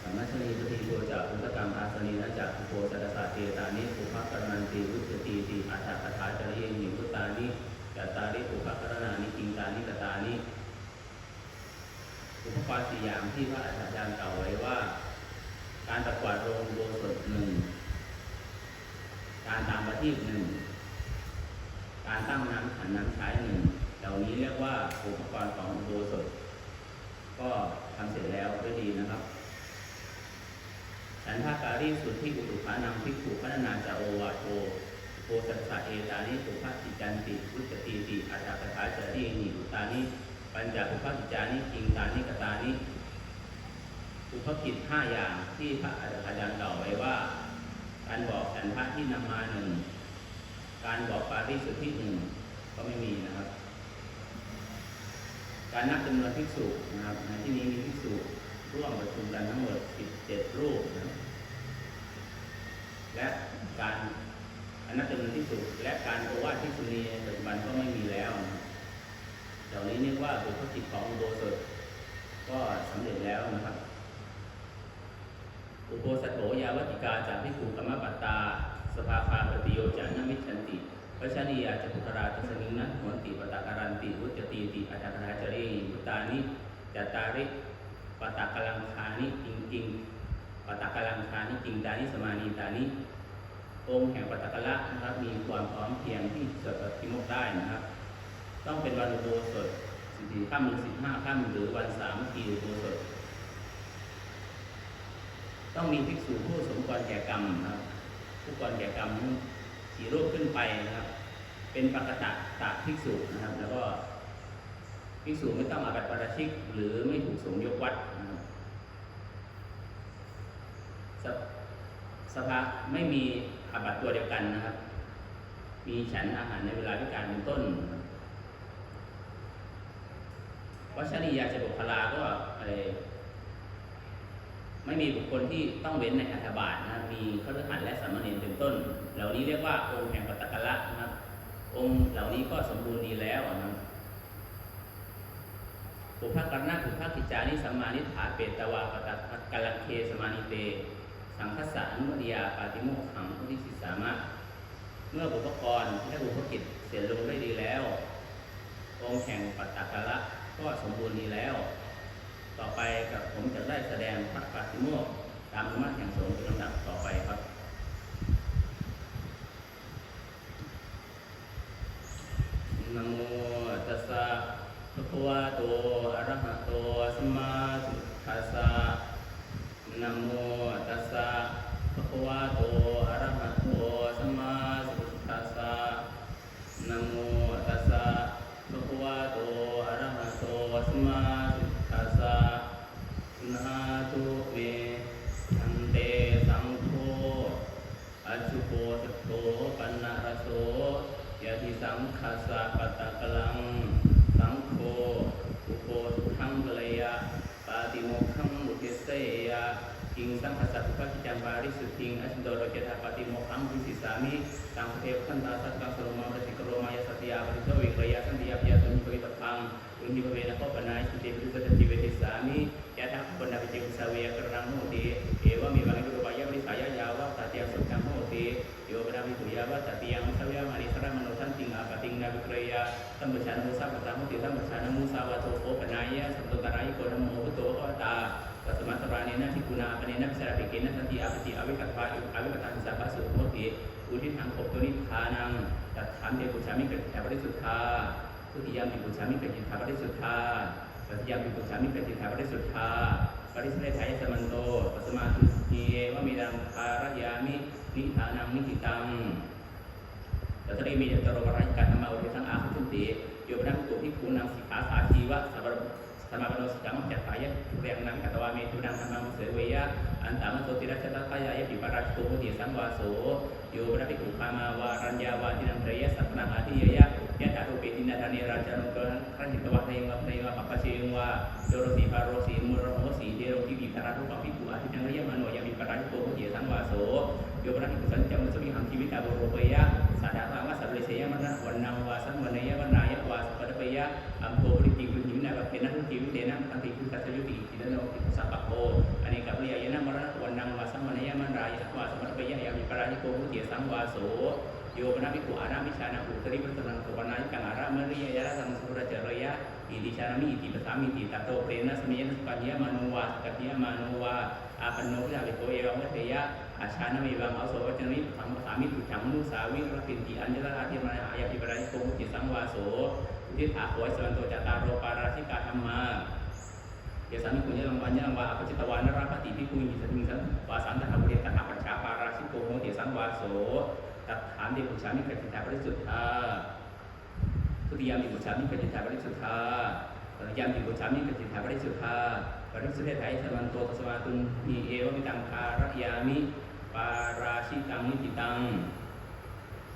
สัมมาชนีปฏิโยจากอุตกรรมอาสนีนะจากโพสัตสะเตตานิปุพพะกรณันติวุจติติอัฏฐคถาจริยหิวุตานิยัตตาริปุพพะกรณานิกิงตานิกตานิอุปกรณ์4อย่างที่พระอาจารย์กล่าวไว้ว่าการตะกวาดโรงอุโบสถ1การตามประทีป1การตั้งน้ำขันน้ำใช้1เหล่านี้เรียกว่าอุปกรณ์ของอุโบสถก็ทำเสร็จแล้วด้วยดีนะครับฉันทาการีสุทธิอุตุภานังภิกขุพัฒนาจาโอวาโทโพสัสสะเอตานิปุพพะจิจันติวุจติติอัฏฐคถาจริยหิอุตานิปัญจปุพพะจิจานิกิงตานิกตานิอุปกิจ5อย่างที่พระอาจารย์กล่าวไว้ว่าการบอกฉันทะที่นำมา1การบอกปาริสุทธิ1ก็ไม่มีนะครับการนับจำนวนภิกษุนะครับในที่นี้มีภิกษุร่วมประชุมกันทั้งหมด17รูปนะและการนับจำนวนภิกษุและการโอวาทภิกษุณีในปัจจุบันก็ไม่มีแล้วนะเหล่านี้เรียกว่าอุปกิจของอุโบสถก็สำเร็จแล้วนะครับอุโบสถโธยาวติกาจากภิกขุกรรมปัตตาสภาคาปฏิโยจานะมิจฉันติวัชนียาจตุคราตสนินัหวนติปตาการันติวุจติติอัฏฐคถาจริยวุตานิจัตตาริปตากลังคานิจริงปตากลังคานิจริงตานิสมานีตานิองค์แห่งปตากละนะครับมีความพร้อมเพียงที่จะปฏิโมกข์ได้นะครับต้องเป็นวันอุโบสถ14 ค่ำหรือ15 ค่ำหรือวันสามัคคีอุโบสถต้องมีภิกษุผู้สมควรแก่กรรมนะครับผู้ควรแก่กรรม4 รูปขึ้นไปนะครับเป็นปกตะตะภิกษุนะครับแล้วก็ภิกษุไม่ต้องอาบัติปาราชิกหรือไม่ถูกสงฆ์ยกวัดนะครับสภาไม่มีอาบัติตัวเดียวกันนะครับมีฉันอาหารในเวลาวิกาลเป็นต้นวัชนียาจตุคราก็ไม่มีบุคคลที่ต้องเว้นในอัฐบาทนะมีคฤหัสถ์และสามเณรเป็นต้นเหล่านี้เรียกว่าองค์แห่งปตากละนะครับองค์เหล่านี้ก็สมบูรณ์ดีแล้วนะปุพพะกัณณะปุพพะกิจจานิสัมมานิถาเปตวาปตกะลังเคสมานิเตสังคสะอนุโมทิยาปาติโมกขังพุทธิสิสามะเมื่ออุปกรณ์และอุปกิจเสร็จลงได้ดีแล้วองค์แห่งปตากละก็สมบูรณ์ดีแล้วต่อไปกับผมจะได้แสดงพระปาติโมกข์ตามธรรมะแห่งสงฆ์เป็นลำดับต่อไปครับนะโมตัสสะภะคะวะโตอะระหะโตสัมมาสัมพุทธัสสะนะโมตัสสะภะคะวะโตอะระหะโตสัมมาสัมพุทธัสสะนะโมตัสสะภะคะวะโตอะระหะโตสัมมานาตุเมอันเตสังโฆอจุโปสโตปันนารโสยะทิสังคัสสะปตากลังสังโฆอุโปสุขังกัลยะปาติโมกขังมุทิเสยะกิงสังคัสสะปุพพะกิจจังปาริสุทธิงอสุโดโรเจตาปาติโมกขังวิสิสามิตังเทวขันตาสัตตังสโลมาปฏิกโรมายสัตยาปฏิโสวิกรยะสันติยาปิยะตุนิปวิตพังอุนิภเวนะโคปนาสุติปฏิปฏิเวทิสามิยะถาปนาปิจิกุสาเวกรังโหติเอวะมิวังกุปายะวิสายะยาวะตติยังสุขังโหติโยปนาวิตุยาวะตติยังสวยามานิสระมโนทันติงอาปติงนาวิกรยะตัมปชานุสาปตามุติตัมปชานุมุสาวะโตโคปนายะสัมตุตารายโกนโมพุโตโอตาตัสมาตราเนนะทิกุณาปเนนะพิสารภิเกนะสันติอาปติอวิกัตถะอวิกัตถะสัพพะสุโหติอุทิศทางขบตัวนิพพานังตัดถามเดปุชามิเกิดแถวปริสุทธาทุติยามปิปุชามิเกิดจิตถาปริสุทธาปัจจยามปิปุชามิเกิดจิตถาปริสุทธาปริสุทธิทายะสมันโตปัสมาตุทีเอวะมิดังคารยามินิธานังนิจิตังตัตริมีจตโรวรายการธรรมะอุทิสังอาคุติโยบนังตุภิกขุนังสิกขาสาชีวะสัพพะธรรมะปโนสิกขามัจจตายะทุเรียงนังกัตวามีตุนังธรรมะมุสเสเวยะอันตามะโตติรัชตะกายะปิปาราชโตมุติสังวาโสโยบนัภิกขุคามาวารัญญาวาทินังเตยะสัพพะอาทิยะยะถารูปิตินาธานิราชานุกรขันหิตวะเนวะเนวะปัปปะเชงวะโดโรสีปาโรสีมุรโหสีเดโรทิปิปาราทุปะภิกขุอาทินังเยมโนยะปิปาราชโตมุติสังวาโสโยบนัภิกขุสัญจมุสมิหังชีวิตาโบโรเปยะสัทธะภาวะสัพเพเสยะมรณะวันนังวาสังวะเนยะวันนายะวาสัพพะเปยะอัมโภปริติกุหินะวะเกนะทุติวิเตนะตันติคุสัจยุติอิติโนติสัพพะโออเนกะปริยายนะ ติสังวาโสโยปนาภิกขุอารามิชานาอุตริปัตตังสุวรรณายุกังอารามาริยะยะระสังสุรเจรยะอิติชานามิอิติปสามิอิติตัตโตเปรนะสมิยะสปัญญามานุวาสกัปยามานุวาอาปันโนพิจาริโกเอวังวัตยะอาชานามิวังเอาโสวัจนิสังปสามิตุจังมุสาวิรปินติอัญญราธิมายายาภิปรายโกมุติสังวาโสทิฏฐาโหยสวันโตจตารโรปาราธิกาธรรมาya sami punya langkahnya wa apa cita wana rapati piku ini sedemikian wasan tak boleh tak apa capa rasi komo di sang waso tak handi bucami kecinta bersudha tudiam di bucami kecinta bersudha terjam di bucami kecinta bersudha bersudha hai samanto tasawatun ni ewa mitangkara yami parasi kami ditang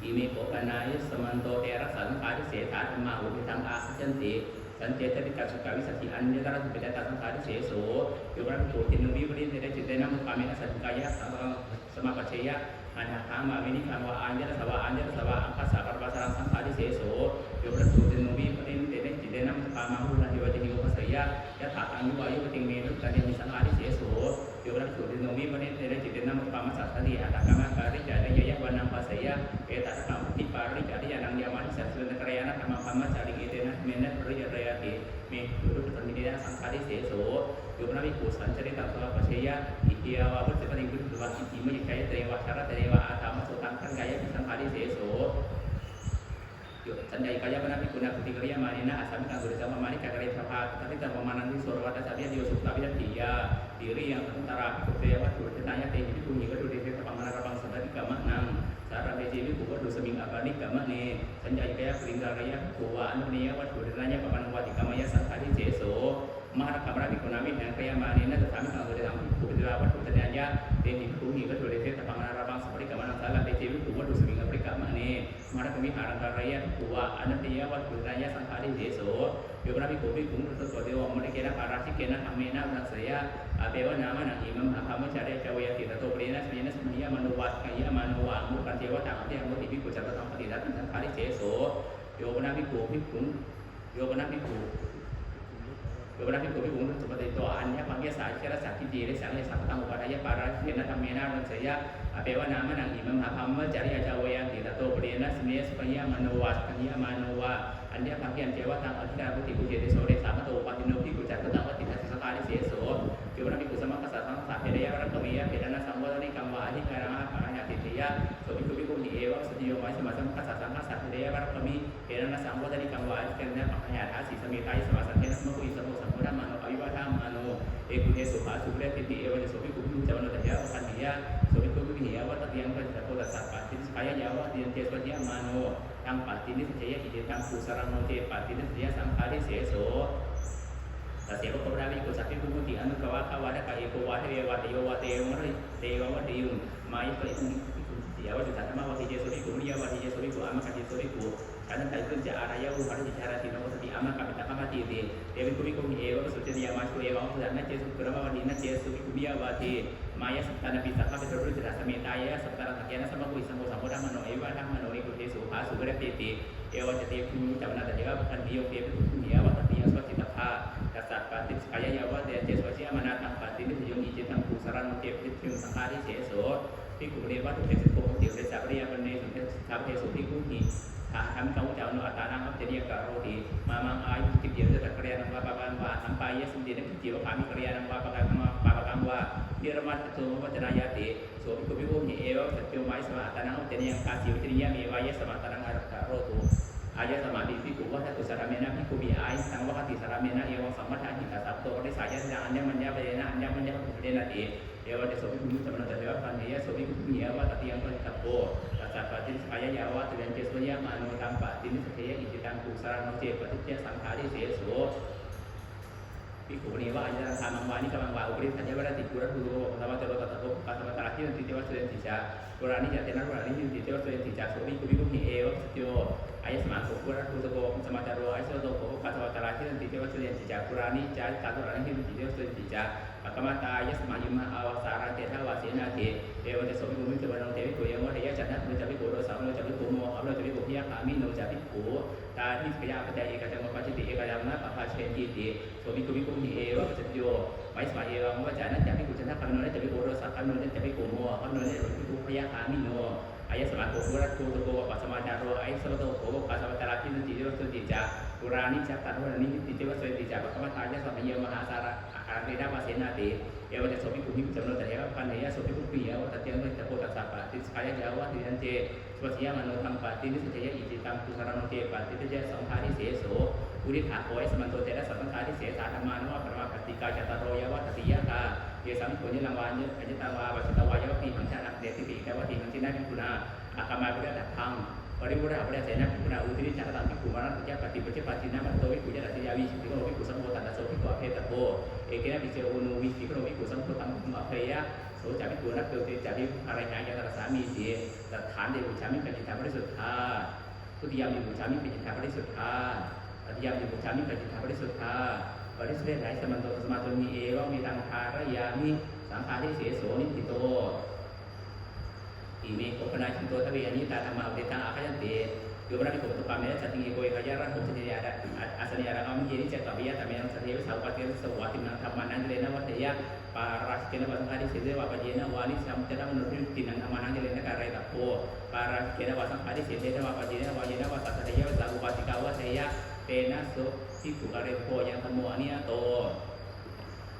ini pokanai samanto era sankari seta ma ubitang asanti dan jeta di kasus kami saksi anja taras beda tasang kari seso yogan putin nubi beri tidak cerita nama kami asal kaya sama percaya hanya kama ini kama anja angka sakar pasaran sang kari seso yogan putin nubi beri tidak cerita nama kama bulan jiwa tinggi pasaya ya tak anggu ayu penting minum dan yang sang kari seso yogan putin nubi beri tidak cerita nama kama sakari ada kama kari jadi ya wanang pasaya tak kama tipari jadi yang dia mati sesuatu kerjaan kama cari itu nah minat beri mi dulu terjadi sangkari seso yuna mi kusan cerita soal percaya dia wabut seperti itu dua sisi menjadi dewa cara dewa atama sultan gaya sangkari seso sandai kaya benar guna ketika dia manina asam kan bersama mani kagari sahabat tapi tak pemanan di surga ada sahaja dia suka biar dia diri yang antara kedewa dulu ditanya teh jadi bunyi kedua di tempat mana rabang sadar di kamar nang cara BJB kuat dua seminggu abadi kamar nih sandai kaya peringkat raya kuat nih wat dulu ditanya papan kuat di kamar ya sangkari seso mahar kamar di kunami yang kaya manina tetapi kan bersama kuat wat dulu ditanya teh di bunyi kedua di tempat mana rabang seperti kamar salah BJB kuat dua seminggu abadi kamar nih mahar kami harang raya kuat anak dia waktu raya sangkari seso yuna mi kopi pun sesuatu yang mereka kena parasi kena amena dan saya abewa nama nang imam agama cari cawaya kita tu perina sebenarnya manuwas kaya manuwa bukan cewa tak ada yang mau tibi kucar tentang tidak sangkari seso yuna mi kopi pun yuna mi kopi pun seperti itu hanya panggil saja sakit diri saya sakit tangguh padanya parasi kena amena dan saya abewa nama nang imam agama cari cawaya kita tu perina sebenarnya manuwas kaya manuwa anda bagian Jawa tang akhirnya aku tipu jadi sore sama tuh pagi nopi kucar tentang tidak sekali seso gimana biku sama kesatan saat dia orang kemia beda nasang buat ini kamu ahli karena apa hanya dia so biku di ewa sedio masih macam kesatan saat dia orang kemi beda nasang buat ini kamu ahli karena makanya hasil semitai sama saja semua ku isa sama sama mano ayu ada mano ikutnya suka sudah di ewa so biku jangan ada Jawa kan dia so biku di ewa tapi yang pada satu dasar pasti supaya Jawa dia dia mano yang pasti ini saja ide tang pusaran nanti pasti ini dia sangkari seso tapi aku pernah ikut sapi buku di anu kawa ada kayak aku wate mari dewa mai itu dia waktu itu sama waktu dia suri dia waktu dia suri ama kasih suri karena itu kerja araya harus bicara di nomor seperti ama kami tak mati dia biku ewa sudah dia masuk ewa sudah nanti berapa waktu nanti suri dia waktu maya sekarang bisa kami terus tidak sementara sekarang akhirnya sama aku sama mano ewa ikut dia suka sudah PT ewa jadi punya macam mana dia bukan dia punya waktu dia suatu tidak dasar batin sekaya ya wa dia sesuatu yang mana tang batin itu yang izin tang pusaran untuk itu sangkari seso piku lewat itu sesuatu dia sudah sabri yang benar sampai sesuatu ini kami kamu jauh nu atanang jadi agak roti mamang ayu kita dia kerja nang bapak sampai ya sendiri kecil kami kerja nang bapak kamu dia ramah itu macam ayat so piku ni ewa setiap mai sama atanang jadi yang kasih jadi yang mewaya sama atanang agak roti ayat sama di piku wah satu saramena piku bi ay sang wakati saramena yang sama dah kita sabtu oleh saya sedang anda menjawab anda menjawab nanti ewa dia sobi dulu sama nanti jawab kan dia sobi ni ewa tapi yang paling tapo dasar batin saya Jawa dengan sesuatu manu tampak ini saya ijitan pusaran nanti berarti sangkali seso piku ni wa ajaran samang wani kamang wa ubri saja berarti kurang dulu sama terus tatap sama terakhir nanti dia sudah bisa kurani jadinya kurani nanti dia sudah bisa sobi piku ni ewa setiap ayat semangat kurang dulu sama taruh ayat satu kata terakhir nanti dia sudah bisa kurani jadi kata orang ini dia sudah bisa maka ayat semangat awasara tidak wasina ewa dia sobi bumi kebenaran tewi yang mau dia jangan menjadi bodoh sama menjadi bomo kalau jadi bohia kami menjadi bodoh tadi kerja apa jadi kerja apa jadi kerja mana apa sendiri sobi di ewa sejauh mais ewa mau jangan jadi kerja apa โนเนจะไปโกโรสักขันโนเนจะไปโกโมขันโนเนจะไปโกพยาคามิโนอายะสมาโกโกรัตโกโกปัสมาจารโรอายะสมาโตโกปัสมาจาราทินติเจวสุติจาปุรานิจักตันวรณิติเจวสุติจาปัสมาทายะสัมเยมหาสาระอาการเรดาวาเสนาติเอวจะโสภิกุหิจำนวนแต่เอวปัญญาโสภิกุปิยาวตัดเตียงเป็นตะโพตัสสะปะติสกายะจาวะติยันเจสวัสยามโนตังปะตินิสัจยะอิจิตังกุสารโนเตปะติเตเจสังฆาทิเสโสอุริขาโคยสมันโตเตระสังฆาทิเสสาธรรมานวะปรมาปฏิกาจตารโรยวะตติยะกาเยสัมโพญิลังวานยะอจิตาวาปัสตวายะวิหังชานะเดติติแกวะติหังจินาภิกุณาอาคามาภิกขะธังปริวุระปริเสนาภิกุณาอุติริจักตังภิกขุมานะติยะปฏิปัจจิปัจจินามัตโตวิปุจจติยาวิชิภิกขุภิกขุสัมโพตันตโสภิกขุอเพตโตเอเกนะปิเจโอโนวิภิกขุภิกขุสัมโพตังภิกขุอเพยะโสจาภิกขุนักเตติจาภิอะไรหายะตระสามีสีตัฐานเดบุชามิกัจจิตาปริสุทธาทุติยามเดบุชามิกัจจิตาปริสุทธาตติยามเดบุชามิกัจจิตาปริสุทธาปริสุทธิไหสมันโตสมาโตมีเอวะมีตังคารยามิสังฆาทิเสโสนิติโตอิเมโกปนาจินโตทวีอนิตาธรรมาอุเดตังอาคยันติโยมรามิโกตุปาเมสัตติโกยขยารังโหติเดียดอาสนิยารังอมิเยนิจักตวิยะตเมนังสัตถิสาวะเทสวะตินังธรรมานังเจเลนะวัตยะปาราสเกนะวัสังฆาทิเสเดวะปะเยนะวานิสัมเจนะมนุริตินังธรรมานังเจเลนะการะตะโพปาราสเกนะวัสังฆาทิเสเดวะปะเยนะวายนะวะสัตถะยะวะสาอุปาสิกาวะเทยะเตนะโสภิกขุการะโพยังธรรมโมอนิยโต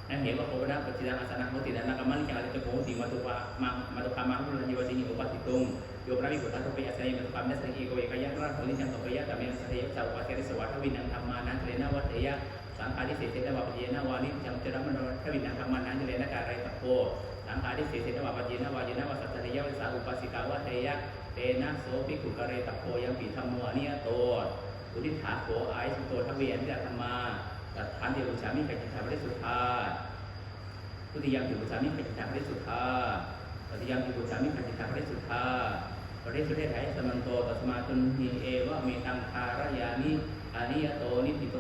นั่นเหตุว่าโคปนาปัจจิตังอาสนะโหตินันนักมัลยังอริตโกติมาตุปะมาตุคามังพุทธยิวตินิอุปติตุงโยมรามิโกตัตโพยะสนิมาตุคามนัสสิโกยขยะรังโหติจังโตปยะตะเมนัสเทยะสาวะเทสวะทวินังธรรมานังเจเลนะวัตยะสังฆาทิเสเสนะวะปะเยนะวานิจัมเจระมโนทวินังธรรมานังเจเลนะการะตะโพสังฆาทิเสเสนะวะปะเยนะวายนะวะสัตถะยะวะสาอุปาสิกาวะเทยะเตนะโสภิกขุการะตะโพยังปิธัมโมอนิยโตอุทิถาโขอายสุโตทวีอนิยธรรมาตัฐานเดบุชามิกัจจิตาปริสุทธาทุติยามเดบุชามิกัจจิตาปริสุทธาตติยามเดบุชามิกัจจิตาปริสุทธาปริสุทธิไหสมันโตตัสมาตุนหิเอวะเมตังคารยามิอนิยโตนิพิโต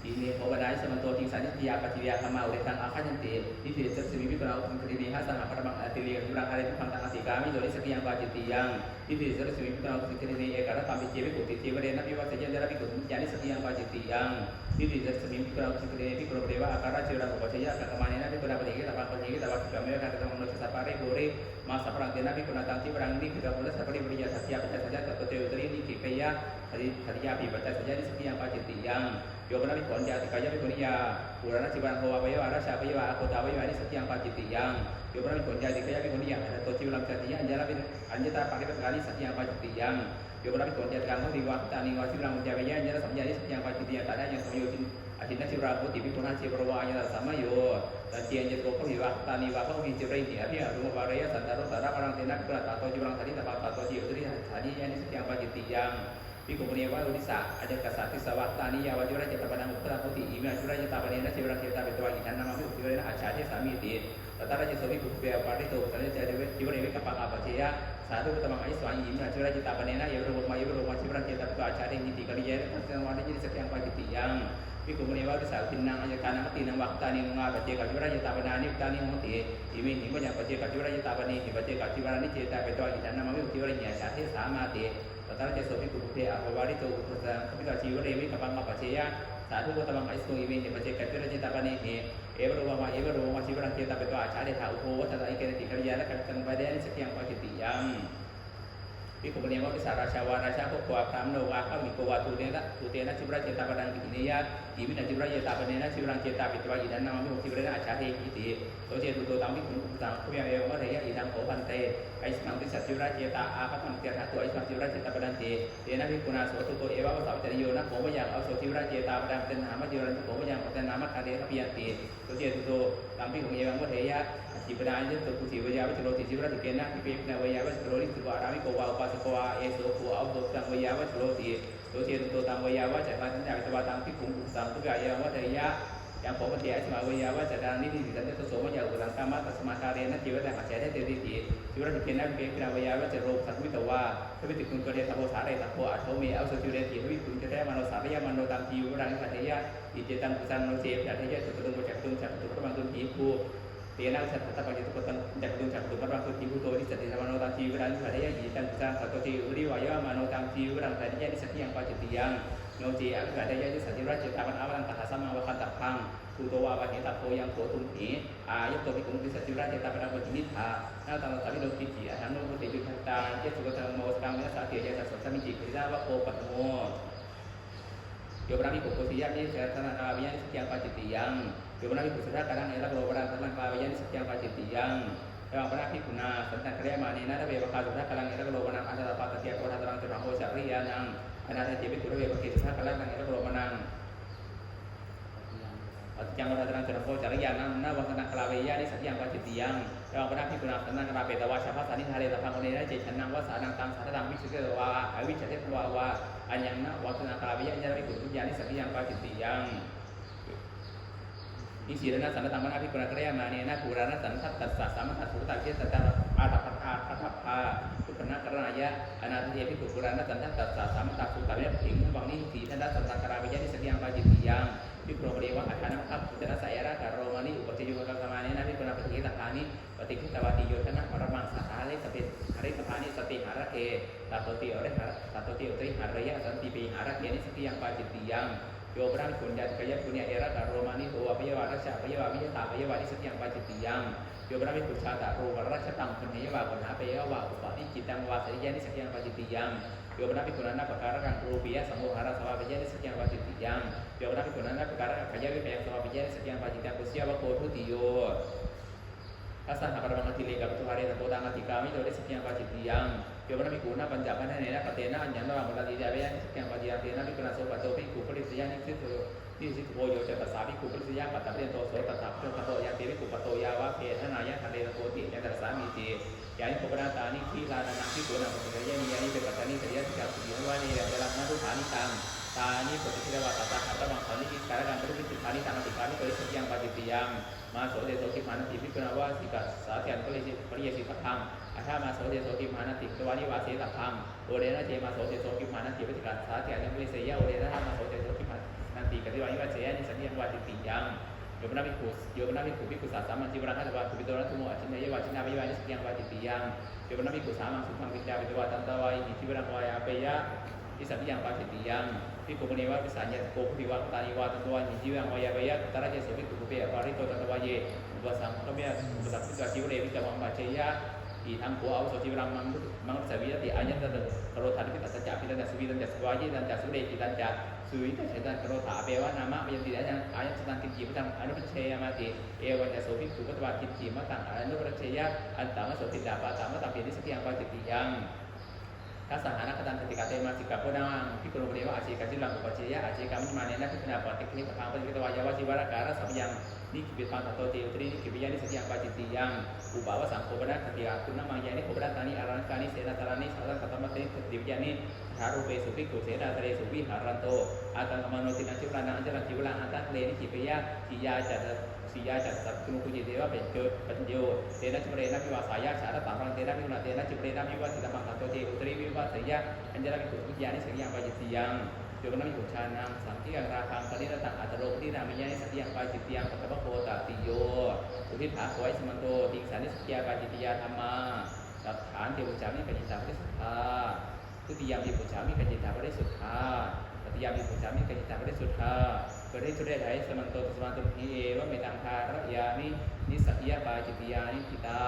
อิเมโภวดายสมันโตทิงสัญญติยาปัจจิยาธรรมาอุเรตังอาคัจจันตินิสิตสมิวิปราอุทิงคติเนหะสหปรมังอติเลียยุรังคาริทุพังตังอติกามิโยนิสกิยังปาจิติยังนิสิตสมิวิปราอุทิงคติเนเอกรัตตัมปิเจวิกุติเทวเรนะวิวัสสยันเดระวิกุติญาณิสกิยังปาจิติยังนิสิตสมิวิปราอุทิงคติเนวิกุรเดวะอาการะเจรังอุปชัยยะกัมมาเนนะวิกุณาปฏิกิตาปังปฏิกิตาวัคคิกาเมวะคัตตังมโนชสัพพะเรโกเรมาสัพพรังเตนะวิกุณาตังจิวรังนิพิกามุลสัพพะริปริยาสัจจาปัจจสัจจะตัตโตเตอุตรินิกิกยะธริยาปิปัจจสัจจะนิสกิยังปาจิติยังโยมนาภิขนญาติกายะภิกขุนิยาปุราณจิวันโหวะยวะราชาปยวะอโคตาปยวะนิสกิยังปาจิติยังโยมนาภิขนญาติกายะภิกขุนิยาโตจิวลังสัตติยะอัญญาลาภิอัญญตาปะริปัสสานิสกิยังปาจิติยังโยมนาภิขนญาติกังโหติวะตานิวะจิวลังอุจจาเวยะอัญญาลาสัมญานิสกิยังปาจิติยังตาดายังสมโยจินอธินัจิวราโพติภิกขุนาจิปรวะอัญญาสัมมโยตัจเจญจโกภวิวะตานิวะภวิจิเรหิอภิอรุมวะเรยะสันตารุสาระปรังเตนะภิกขุนาตาโตจิวลังสันติตาปะตาโตจิอุตริฐานิยะนิสกิยังปาจิติยังภิกขุณีวะอุติสะอจักสัตติสวัตตานิยาวะจุระเจตปะนังอุปตะโพติอิเมจุระเจตปะเนนะเจวรังเจตาเปตวะอิทันนามาภิกขุเวนะอาชาเทสามิติตตระเจโสภิกขุเปปาริโตสันเจเดเวจิวเรวิกัปปะกะปะเจยะสาธุตมังอิสวะอิมิจุระเจตปะเนนะเยโรมาเยโรมาจิวรังเจตาเปตวะอาชาเทหิติกะริยะตัสสะวะนิจิสกยังปาจิติยังภิกขุณีวะอุติสะทินังอัญญกานังมตินังวัคตานิงาปะเจกะจิวระเจตปะนานิปตานิโหติอิเมหิมะยังปะเจกะจิวระเจตปะเนหิปะเจกะจิวระนิเจตาเปตวะอิทันนามาภิกขุจิวระญาชาเทสามาติตตระเจโสภิกขุเปอะภวาริโตอุปสังคปิกาจิวเรวิกัปปังกะปะเจยะสาธุตมังอิสโตอิเมหิปะเจกะจิวระเจตปะเนหิเอวโรมาเอวโรมาจิวรังเจตาเปตวะอาชาเทถาอุโภวัตตะอิเกติกะริยะละกังปะเดนิสกิยังปาจิติยังภิกขุณีวะวิสาราชาวาราชาโคควาพรามโนวาข้ามิโกวาตุเตนะจิวระเจตาปะนังกินิยะอิมินะจิวระเจตาปะเนนะจิวรังเจตาเปตวะอิทันนามาภิกขุจิวระอาชาเทหิติโตเจตุโตตังภิกขุตังภุยะเอวะเรยะอิทังโหพันเตไอสมังติสัจจิวระเจตาอาคัตถังเตถะตัวไอสมังจิวระเจตาปะนันติเตนะภิกขุนาโสตุโตเอวะวะสาวจริโยนะโหมะยังเอาโสจิวระเจตาปะนังเตนะหามะจิวรันโหมะยังเตนะหามะคาเรขปิยันติโตเจตุโตตังภิกขุเอวังวะเทยะจิปนาญตุกุติวิยาวะจโรติจิวระติเกนะภิเปกนะวิยาวะจโรติสุวารามิโกวาอุปาสโกวาเอโสโภเอาโตตังวิยาวะจโรติโตเจตุโตตังวิยาวะจัตตังสัญญาวิตวาตังภิกขุสังทุกายาวะเทยะยังโภปฏิอาสมาวิยาวะจัตตังนิติสันติโสมะยาอุตังกามะตัสมาคาเรนะจิวระหัจฉะเทติติจิวระติเกนะภิเปกนะวิยาวะจโรสังวิตวาทวิติคุณกเรตโภสาเรตโภอัตโภเมเอาโสจิเรติทวิคุณจะได้มโนสารยมโนตังจิวรังสัตยะอิเจตังกุสังโนเจปะเทยะสุตตุงจักตุงจักตุพระมังตุหิภูเตียนักสัตตะปัจจุบันจักตุงจักตุพระมังตุหิภูโตริสัตติมโนตังจิวรังสัตยะอิเจตังกุสังสัตโตจิวริวายะมโนตังจิวรังสัตยะนิสกิยังปาจิติยัง น โนจีอภิกาเดยยุสัจจิราชตาวันอาวันตัสสะมังวะคันตัพังภูโตวาวะเหตัพโพยังโสตุมเหอายุโตภิกขุวิสัจจิราชตาวันอาวันจินิธานาตังสัพพิโลกิจิอาหังโนกุติยุทันตาเยสุกตังโมสกังเวสาเตียยสัสสะมิจิกิริวะโคปัตโมโยบรามิโกโคติยะนิเสตนาวิญญาณิสติยังปาจิติยังโยบรามิโกสุระกังเอระโลวรังตังปาวิญญาณิสติยังปาจิติยังyang pernah pikuna tentang kerja mana nada beba kaludah kalang era kalau menang ada dapat tiap orang terang terang oh syariah yang ada tiap itu beba kisah kalang era kalau menang yang orang terang terang oh syariah yang na waktu nak kelawaya di setiap wajib tiang yang pernah pikuna tentang kerja beda wasyafa tadi hari datang oleh raja cenang wasa nang tang sada tang bisu ke wa awi jadi wa yang na waktu nak kelawaya yang jadi ikut jadi setiap wajib tiangอิสิรณะสันตตังมะนาภิกุณะกระยามาเนนะภูรานะสันทัตตัสสะสามัทสุตตะเจตตะอาตปัฏฐาคัตถภาทุกขณะกรณายะอนาทิเยภิกขุภูรานะสันทัตตัสสะสามัทสุตตะเวทิงวังนิสีทันตสันตะกราวิญญาณิสติยังปาจิตติยังภิกขุเรวะอัฏฐานังคัพพุทธะสายะระกะโรมานิอุปจิยุกะกะมาเนนะภิกขุณะปฏิกิตานิปฏิกิตวาติโยชนะปรมังสัทธาเลสเปหริปทานิสติหาระเกตัตโตติอเรหะตัตโตติอุตริหะระยะสันติปิหาระเกนิสติยังปาจิตติยังโยบรามิคุณยันกยัพุญญาเอระกะโรมานิโหอภิยวารัชชะภิยวาวิยตาภิยวานิสติยังปาจิตติยังโยบรามิคุณชาตะโรวรัชตังพุญญยวาปุณหาภิยวาอุปาทิจิตังวาสริยานิสติยังปาจิตติยังโยบรามิคุณนันปะการะกังรูปิยะสัมโมหะระสวาภิยานิสติยังปาจิตติยังโยบรามิคุณนันปะการะกังขยะวิปยังสวาภิยานิสติยังปาจิตติยังกุสยะวะโคทุติโยAsana paramangati lega betul hari dan kota ngati kami dari sekian pajak tiang. Jawabnya mikuna panjaban nenek katena anjana rambutan tidak ada sekian pajak tiang. Nabi kena sobat topi kupel siang itu di situ boyo cepat sapi kupel siang pada dia toso tetap tetap yang tiri kupato ya wa kena naya kali dan koti yang tersami di. Yang kebenaran tani kita dan nanti guna pekerjaan yang ini berkatani kerja setiap tujuan ini dalam nadu tani tani berarti wata kata bangsa ini sekarang yang berarti tani tanah di kami dari sekian pajak tiang. Masuk dia soki mana tipi kenawa sika saat yang kali si patang ada masuk dia soki mana tipi kewani wasi patang olehnya dia masuk dia soki mana tipi sika saat yang kali saya olehnya masuk dia soki nanti ketika wani wasi ini sekian wasi tiang yo pernah bikus sama jiwa kan waktu itu orang semua cina ya wasi nabi wani sekian wasi tiang yo pernah bikus sama sumpah kita itu watan tawa ini jiwa waya apa ya di sekian wasi tiangที่ผมเรียกว่าภาษาเนี่ยโกภิวัตตานิวาตตัวนี้ที่ว่าวิยะตระเจสุภิกุเปียปาริโตตวะเยอุปสังขเมียอุปสังขจิวเรวิจวังปัจเจยะอีทั้งผัวเอาโสจิวรังมังสวิยติอายันตะกโรธานิพิตัสจะพิตันจะสุวิตันจะสวายิตันจะสุเรจิตันจะสุวิตันเฉตันกโรธาเปวะนามะวิยติอายันสตันติจิปังอนุปเชยมาติเอวันจะโสภิกุปัตวะติจิมะตังอนุปเชยะอันตามะโสภิดาปะตามะตัมเปนิสติยังปาจิติยังถ้าสถานการณ์ketika tema sikap pedang pikul beliau asyik kasih lagu percaya asyik kami mana nak kenapa teknik apa kita wajah wajib barakara sampai yang di kibit atau teori di kibitnya di setiap pajak tiang ubawa sangko benar ketika kuna mangnya ini keberan tani aran kani sena tarani salah kata mati kibitnya ini haru besupik kusena teri subi haranto atau kemana tidak ciulan aja lah ciulan atas leni kibitnya siya jat kunu kuji dewa penjo tena cumrena biwa saya cara tamang tena biwa tena cumrena biwa tidak mangkat toje utri biwa saya anjara biwa kujiani sekian pajak tiang Jawabnya ibu canang sampai yang rakam kali datang atau di namanya setiap pajak tiang kata kota tiyo udah pakai semanto tinggalnya setiap pajak tiang sama datang dia ucapnya kecintaan pada suka itu tiang dia ucapnya kecintaan pada suka tiang dia ucapnya kecintaan pada suka berarti sudah ada semanto ini wa metangkar ya ini setiap pajak tiang ini kita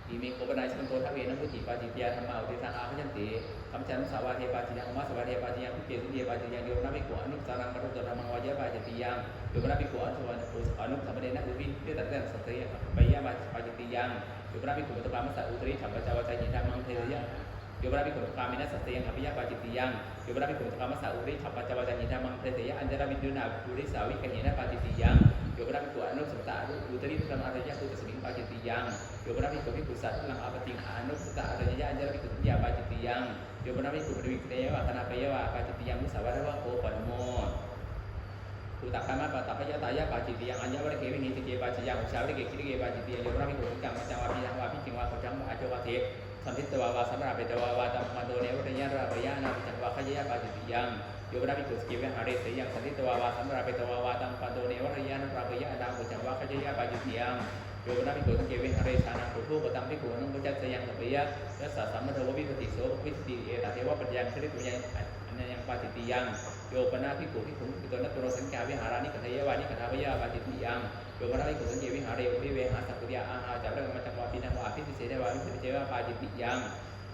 ini kau benar semanto tapi nak uji pajak tiang sama udah sang apa nanti kami cari sawah dia pajak yang emas sawah dia pajak yang putih dia pajak yang diorang bikuan nuk sarang baru dalam wajah pajak tiang diorang bikuan soalnya anuk sama dia nak ubin dia tak ada sesuatu bayar pajak tiang diorang bikuan betul kami saat utri sampai cawa saya tidak mengkhianati diorang bikuan kami nak sesuatu yang kami pajak tiang diorang bikuan kami saat utri sampai cawa saya tidak mengkhianati antara biduna utri sawi kenyana pajak tiang diorang bikuan anuk serta utri dalam adanya aku tersebut pajak tiang diorang bikuan pusat dalam apa tinggal anuk serta adanya antara biduna dia pajak tiang Yo pernah ikut berwikir ya, kenapa ya pajak tiang musawar wa ko panmo. Utakama apa ya tanya pajak tiang aja pada kewing itu dia pajak yang musawar ke kiri pajak tiang yo pernah ikut macam wapi yang wapi cingwa kocang aja wapi sampai tawa sama apa tawa tam mado ne udah nyara ya na macam waka ya pajak tiang. Yo pernah ikut kewing hari yang sampai tawa sama apa tawa tam mado ne udah nyara ya na macam waka ya pajak tiang. โยนะภิกขุสังเกวิหาเรชานังปุถุปตังภิกขุอนุปจัจจยังสัพยะยัสสะสัมมโทวิปติโสวิสติเอตเทวะปัญญังคริตุยังอันยังปาจิติยังโยปนาภิกขุภิกขุปิโตนะตุโรสังฆาวิหารานิกัตถยวานิกัตถาวะยาปาจิติยังโยปนาภิกขุสังเกวิหาเรวิเวหาสัพพยาอาหาจับระมัจจวาปินังวาภิสิเสดวาวิสิเจวะปาจิติยัง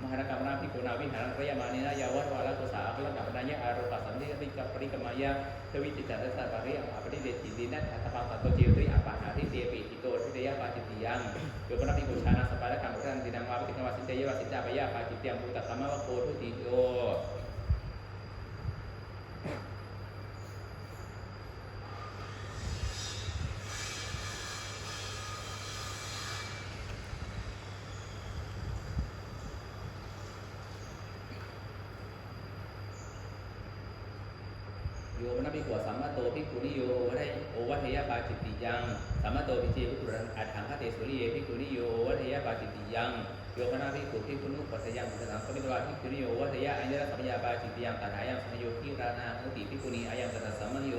มหานกรรมนาภิกขุนาวิหารังระยามานินายาวัฏวาลกุสาอัคลังกัปปนายะอารุปัสสันติริกับปริกมายะทวิจิตตัสสะปะริยะปริเดติลินัตถะปังตัตโตเจตริอาปาหาทิเตปิติโตทิเตยะปาจิติยังโยปนาภิกขุชานาสัพพะกังอุทังตินังวาปฏิกวาสิเตยวาสิจาปยะปาจิตยังปุตตะสัมมะวะโคทุติโยโยมนะภิกขุสัมมาโตภิกขุนิโยได้โอวัทยปาจิตติยังสัมมาโตภิเจภิกขุอัฏฐังคเตสุริเยภิกขุนิโยวัทยปาจิตติยังโยมนะภิกขุภิกขุนุปัสสยังปุตตังสมิตวะภิกขุนิโยวัทยอัญญสัมยาปาจิตติยังตถายังสมโยภิรานานุติภิกขุนีอายังตถาสัมมโย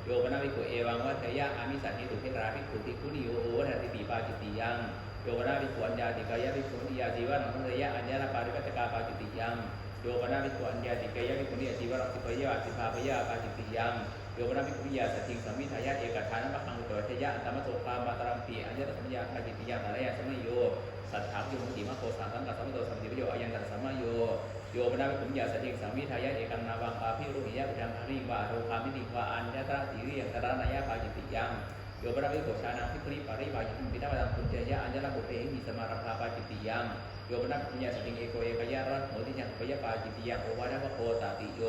โยมนะภิกขุเอวังวัทยอามิสันติตุเทราภิกขุภิกขุนิโยวัทติปิปาจิตติยังโยมนะภิกขุอัญญาติกายะภิกขุนิยาจีวะนังวัทยอัญญาปาริกัตตกาปาจิตติยังโยปนาภิกขุอัญญาติเกยะภิกขุนิอาชีวะรังสิปยะสิภาปยะปาจิตติยังโยปนาภิกขุวิยาสติงสัมมิทายะเอกทานะมัคคังอุตตรเทยะอัตตมโสภามาตรัมปีอัญญตสัมยาปาจิตติยังตระยะสัมมโยสัทธาภิกขุติมะโคสังสังกัสสัมโตสัมติปโยอายังตัสสัมมโยโยปนาภิกขุวิยาสติงสัมมิทายะเอกังนาวังปาภิรุหิยะอุจังหาริวะโรคามิติวะอัญญตระติริยังตระนายะปาจิตติยังโยปนาภิกขุชานังภิกขุริปาริวายิปิณวะตังปุญญยะอัญญละบุเพหิสมารังคาปาจิตติยังโยมนักปุญญาสติงเอโกเอกยะรัตโหติยังปยปาจิติยังโอวาทวะโคตติโย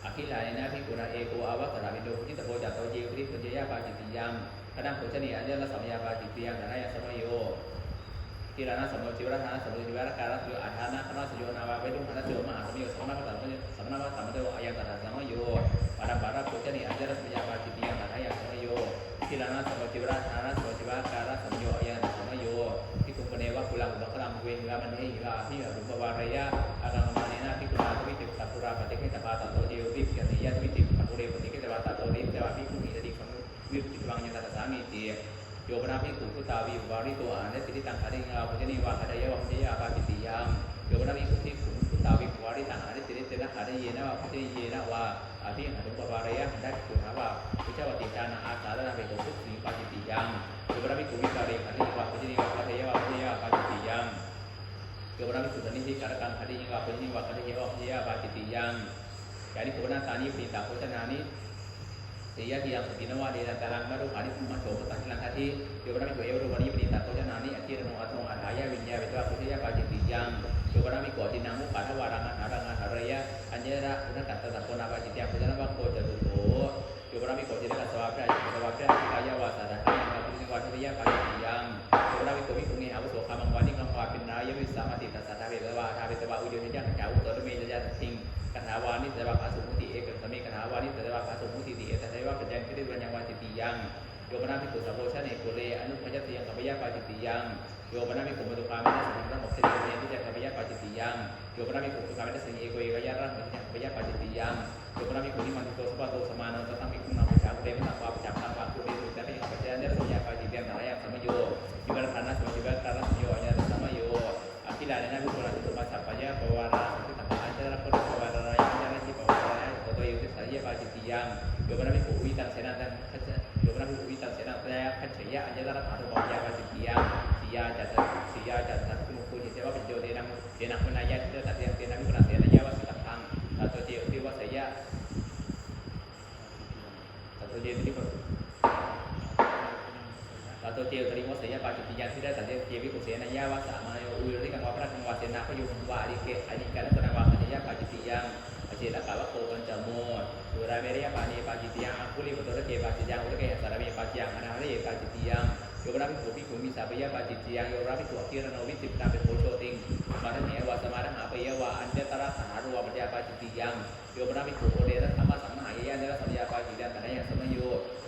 อคิลานินะภิกขุนาเอโกอาวะตระวิโดพุจิตโพจัตโตเจกุริปุญญยะปาจิติยังคณะโภชนีอัญญละสัมยาปาจิติยังธนายะสมโยทิรานะสมโยจิวรธานะสมโยจิวรการะสโยอาธานะคณะสโยนาวะเวดุคณะสโยมหาสมโยสมณวัตตะสมณวัตตะมะโตอายังตถาสัมมโยปาระปาระโภชนีอัญญละสัมยาปาจิติยังธนายะสมโยทิรานะสมโยจิวรธานะสมโยจิวรการะสมโยอายังสมโยเนวะกุลังอุปกรังเวหิลามันเฮหิลาภิรุปวารยะอารังมาเนนะภิกขุนาทวิติปัตตุราปฏิเกตปาตโตเจวิปิกติยะทวิติปัตตุเรปฏิเกตปาตโตเรปเจวะภิกขุนีอดิสัมวิปิวังยันตสามีเจโยปนาภิกขุพุตตาวิวาริโตอาเนติติตังคาริงาปุจนิวาคาดายะวังเจยะปาจิติยังโยปนาภิกขุพุตตาวิวาริตังอาเนติติตังคาดายะนะวะปุจนิเยนะวะอาภิหันุปวารยะได้ภิกขุหาวะพุทธวติจานะอาสาระนะภิกขุพุทธิปาจิติยังโยปนาภิกขุวิการเรคาริวะปุจนิวาคาดายะวังเจยะปาจิติยังโยปนาภิกขุสันนิธิการกังคาริยังวะปุจนิวาคาดายะวังเจยะปาจิติยังยานิโภนาตานิปิตาโภชนานิเสียที่ยังสตินวาเดนันตาลังมารุขานิภูมิโฉมตังทิลังคาทิโยปนาภิกขุเอวรุวานิปิตาโภชนานิอธิรโนอัตโนอัฏฐายะวิญญาเวทวะพุทธยะปาจิติยังโยปนาภิกขุตินังมุขะทวารังหารังหาระยะอัญญระอุณกัตตะโกนาปาจิตยังพุทธนะวังโกจตุโตโยปนาภิกขุติระกัสสวะพระสวะพระกายาวาสาทะยังพุทธิวัฏฐิยะปาจิติยังโยปนาภิกขุภิกขุเงหาวุโสขามังวานิกังวาปินนายะวิสามาติตัสสะทาเวตวะทาเวตวะอุโยนิยังขาวอุตตรเมยะทิงคาถาวานิเตวะภาสุมุติเอกสมิคาถาวานิเตวะภาสุมุติติเอตเทวะปัญญคิริวัญญังวาจิติยังโยปนาภิกขุสัพโพชะเนโกเลอนุพยัตติยังกัปปยะปาจิติยังโยปนาภิกขุมตุกามินัสสังฆมกเสติเนติจักกัปปยะปาจิติยังโยปนาภิกขุตุกามินัสสิงเอโกเอกยะรังมิจักกัปปยะปาจิติยังโยปนาภิกขุนิมันตุโตสัพพะโตสมานังตังภิกขุนังวิชาอุเรมิตังวาปจักขังวาปุเรตุจัตติยังปัจจานิสัมยาปาจิติยังตระยังสัมมโยยิวรฐานะสมจิวรการะสมโยอัญญะสัมมโยอคิลาเนนะภิกขุนาจิตุมาสัพพะยะปวาระภิกขุอัญญะระปะปวาระอัญญะระจิปวาระโตโตยุติสัยยะปาจิติยังโยปนาภิกขุวิตังเสนาตังโยปนาภิกขุวิตังเสนาตระคัจฉยะอัญญะระถาตุปยะปาจิติยังสิยาจัตตัคุมุคุจิเทวะปิโยเตนะเตนะพุนายะเตตัตยังเตนะภิกขุนาเสนายะวะสิตังตังตัตโตเจอุติวะสยะตัตโตเจอุติวะตัตโตเจอุติวะสยะปาจิติยังที่ได้ตัตเจภิกขุเสนายะวะสามาโยอุริกังวะพระกังวะเสนาพยุงวะอริเกอนิกานัตนาวะคัจฉยะปาจิติยังอเจตกะวะโคปัญจโมสุราเวรยะปานีปาจิติยังอคุลิปุตตะเกปาจิติยังอุตเกสารเมปาจิยังอนาเรปาจิติยังโยปนาภิกขุภิกขุมีสาปยะปาจิติยังโยราภิกขุอคิรโนวิสิปนาเปโพโชติงมาทันเนวะสมาหาปยะวะอัญญตระสหารุวะปัญญาปาจิติยังโยปนาภิกขุโอเดระธรรมะสัมมหายะเนระสัมยาปาจิติยังตระยังสัมมโย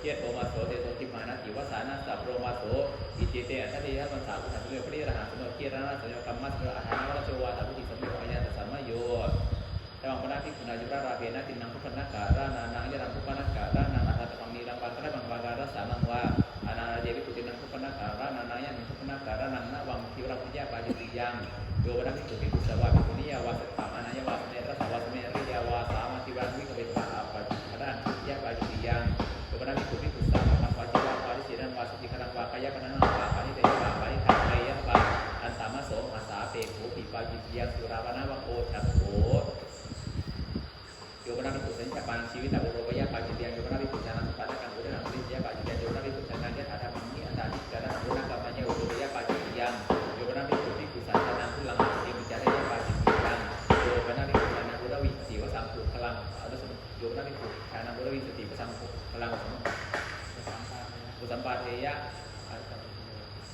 เยโตมาโสเตโสติมานะติวสานะสัพโรมาโสอิจิเตอัตถิยะปัสสะอุทัสเวปริรหะสมโนคิรนะสัญญกัมมัสสะอาหารวะโชวาตาพุติสัมมิโยอัญญตสัมมโยแต่บางคนที่คุณอายุราเบนะตินังพุทธนักการานานังยะรังพุทธนักการานานาตะปังนีรังปันตระบังวาการัสสามังวาอานาเจวิตุตินังพุทธ ยังโยมนักภิกษุภิกษุสวะภิกษุนิยาวาสัตตามานายาวาสเนรสาวาสเมริยาวาสามาติวันวิกเวทาปัจจารยะปาจิติยังโยมนักภิกษุภิกษุสาวะปัจจิวาปาริสีนันวาสติคณังวากายะปนังวาปานิเตยะปานิทังเตยะปาอันตามะโสมาสาเปโขปิปาจิติยังสุราวนาวังโอชัตโขโยมนักภิกษุสัญญาปานชีวิตาโรวะยะปาจิติยังโยมนักภิกษุชานังปาตะกังอุดนังวิยะปาจิติยังโยมนักภิกษุชานังยะถาธรรมังนิอัตตานิจาระอุณกัมมัญญะอุโรยะปาจิติยังโยมนักภิกษุภิกษุสัญญานังทุลังเอมิจาระยะปาจิติยังโยมนักภิกษุชานังอุรวิสีวสังขุพลังโยมนักภิกษุชานังอุรวิสติวสังขุพลังอุสัมปาเทยะ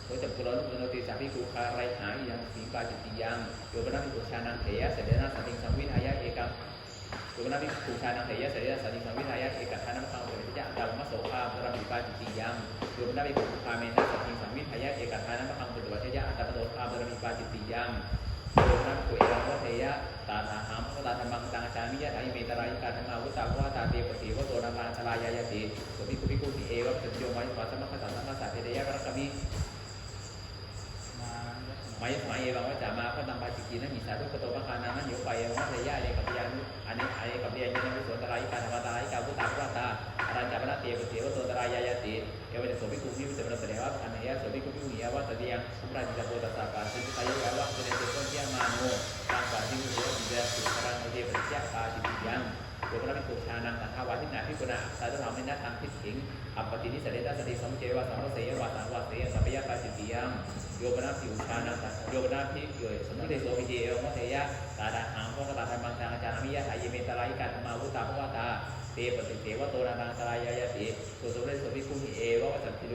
โดยจับกุลนุโนติสัพพิกุคาไรหายังสีปาจิติยังโยมนักภิกษุชานังเถยะเสดนะสันติสังวิทายะเอกังโยมนักภิกษุชานังเถยะเสดนะสันติสังวิทายะเอกัทานังฟังเวทิยะดาวมะโสภาพระมิปาจิติยังโยมนักภิกษุคาเมนะสันติสังวิทายะเอกัทานังฟังปุตตะวัชยะอัตตะโตภาพระมิปาจิติยังโยมนักภิกษุเอวังวะเทยะตานาหามพระตาธรรมังตังอาจามิยะไถเมตรายกาธรรมาวุตตาวะตาเตปฏิวะโตนังลานชลายายะติสุภิกขุภิกขุติเอวะสัจโยมัยสวาสมัคคะสังฆสัตเตยะกรกมิมายสมัยเอวังวะจามาพระตัมปาจิกินะมิสาทุกโตปะคานานะโยไปเอวังเทยะเอกัปยานุอันนี้เอกัปยานุวิโสตรายกาธรรมตรายกาวุตตาวะตาอารัญจปนะเตปฏิวะโตตรายายะติเอวะโสภิกขุภิกขุติปะเสดวะอันเนยะโสภิกขุภิกขุหิยะวะตติยังสุปราจิตโพตัสสะกาสิทายะวะเสดเตโกเจมาโนตังปาจิมุเยวิเดสุขรังเทปฏิยะปาจิติยังโยมนักภิกษุชานังสังฆวาทินาภิกขุณาสาธุธรรมินะทางทิฏฐิงอัปปตินิสเดตัสติสมุเจวะสังโรเสยวะสังวาเสยสัพยะปาจิติยังโยมนักภิกษุชานังโยมนักภิกษุสมุเทโสภิเจเอวะเทยะตาดาหังพระกตาธรรมังตังอาจารมิยะถายเมตรายกาธรรมาวุตตาภวตาเตปฏิเสวะโตนังสลายายะติสุสุเรโสภิกขุหิเอวะวัจจิโย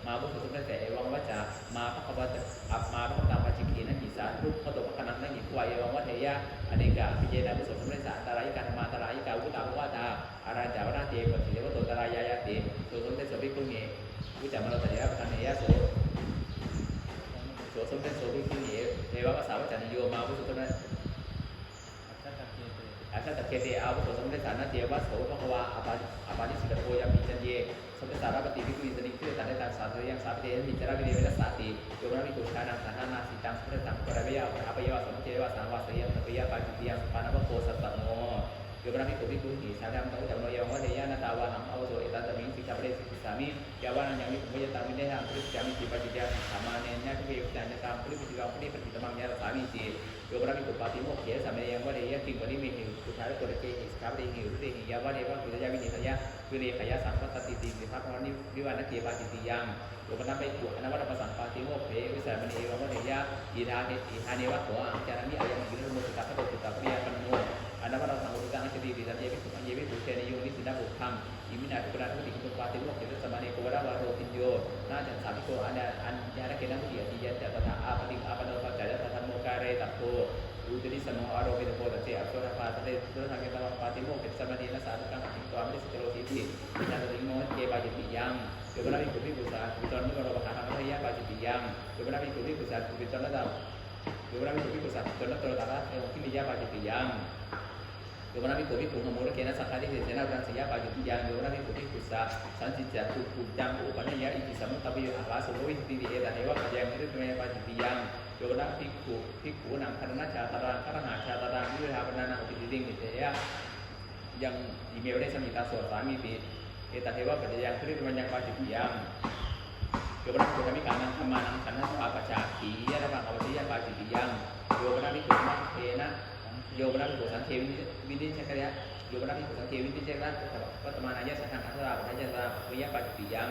มาบุสุสุเรเสเอวังวัจจะมาพระคัมภะอัปมาพระคัมภะปาจิกีนะหิสาทุกขโตภคนังนะหิควายเอวังวัเทยะอเนกะพิเยนะบุสุสุเรสะตรายกาธรรมาตรายกาวุตตาภวตาอารัญจาวนาเตปฏิเสวะโตตรายายะติสุสุเรโสภิกขุหิวิจามโนตเถระปะเนยะโสสมเด็จโสภิกขุหิเอวะภาษาวัจจโยมาบุสุสุเรอาชาตะเกเตอาวุโสสมเด็จสานาเจวะโสภควาอปานิสิกโตยามิจันเยสมเด็จสารปฏิภิกขุอินทริคือตันเดตังสาธยังสาปเตหิจาระวิเดวินัสสติโยมนักภิกษุชานังสันทานาสีตังสมเด็จสังฆปรวิยาอภิยวะสมเจวะสังวาสยะสัพยะปาจิติยังปานวะโคสัตตโนโยมนักภิกษุภิกขุหิชานังตังจัมโนเยวะเทยะนาตาวาหังอวโสเอตัตมิงสิกขาปเรสิกสามิยาวานังยังวิมุยตังวิเนหังปริจามิจิปจิตยาสามาเนญะทุเววิจารณตามปริปิติวังปริปฏิตมังยะสามิจิโยมนักภิกษุปาติโมกเขสามเณยังวะเทยะติงวะนิเมหิสุทายะโกรเกหิสขาปเรหิอุเรหิยาวะเทวะกุลยะวินิทยะวิเรขยะสังฆตติติวิภัพพนิวิวานะเกปาจิติยังโยมนักภิกษุอนัตตปสังปาติโมกเขวิสารมณีเอวังวะเทยะอีทาเนวะโขอังจานามิอายังวิรุโมสุตตะปะโตสุตตะปริยปันโนอนัตตสังอุตังอจติติสัจเยภิกขุอัญเยภิกขุเชนโยนิสินะบุพพังอิมินาภิกขุนาภิกขุปาติโมกเขสมณีโกวะระวะโรปิญโยนาจันสาภิกขุอัญญาณเกนะมุติยติยันจะตถาอาปติอาปโนปัจจยะตถาโมกาเรตัพโพอุตติสมโออโรปิตโพตเตอโสรภาตเตโสรภาเกตวะปาติโมกเขสมณีนะสาธุกังอภิกวามิสิกโรติติวิญญาณติโมเกปาจิติยังโยมนักภิกขุภิกขุสาธุตนนิโรปะหาธรรมะยะปาจิติยังโยมนักภิกขุภิกขุสาธุตนนะดาโยมนักภิกขุภิกขุสาธุตนนะโตตระเอวกิริยะปาจิติยังโยมนักภิกขุภิกขุขโมยเกณฑ์สังฆาทิเสนารังสียะปาจิติยังโยมนักภิกขุภิกขุสาสันติจัตุปุจังอุปนัยยะอิติสัมมุตตะวิอาภาสุวิติเอตะเทวะปัจยังนิรุตเมปาจิติยังโยมนักภิกขุนังคณนาชาตรังครหาชาตรังวิหาปนานังอุปิติติงนิเตยะยังอิเมวเรสมิตาโสสามิติเอตะเทวะปัจยังนิรุตเมยังปาจิติยังโยมนักภิกขุธรรมิกานังธรรมานังสันทัสสะปัจจาขียะระวังอวัชยะปาจิติยังโยมนักภิกขุมัคเทนะโยมนักภิกขุสังเทวินิจฉัยะโยมนักภิกขุสังเทวินิจฉัยะปัตตมานายะสังฆังคัสสะปัจจยะวิยะปาจิติยัง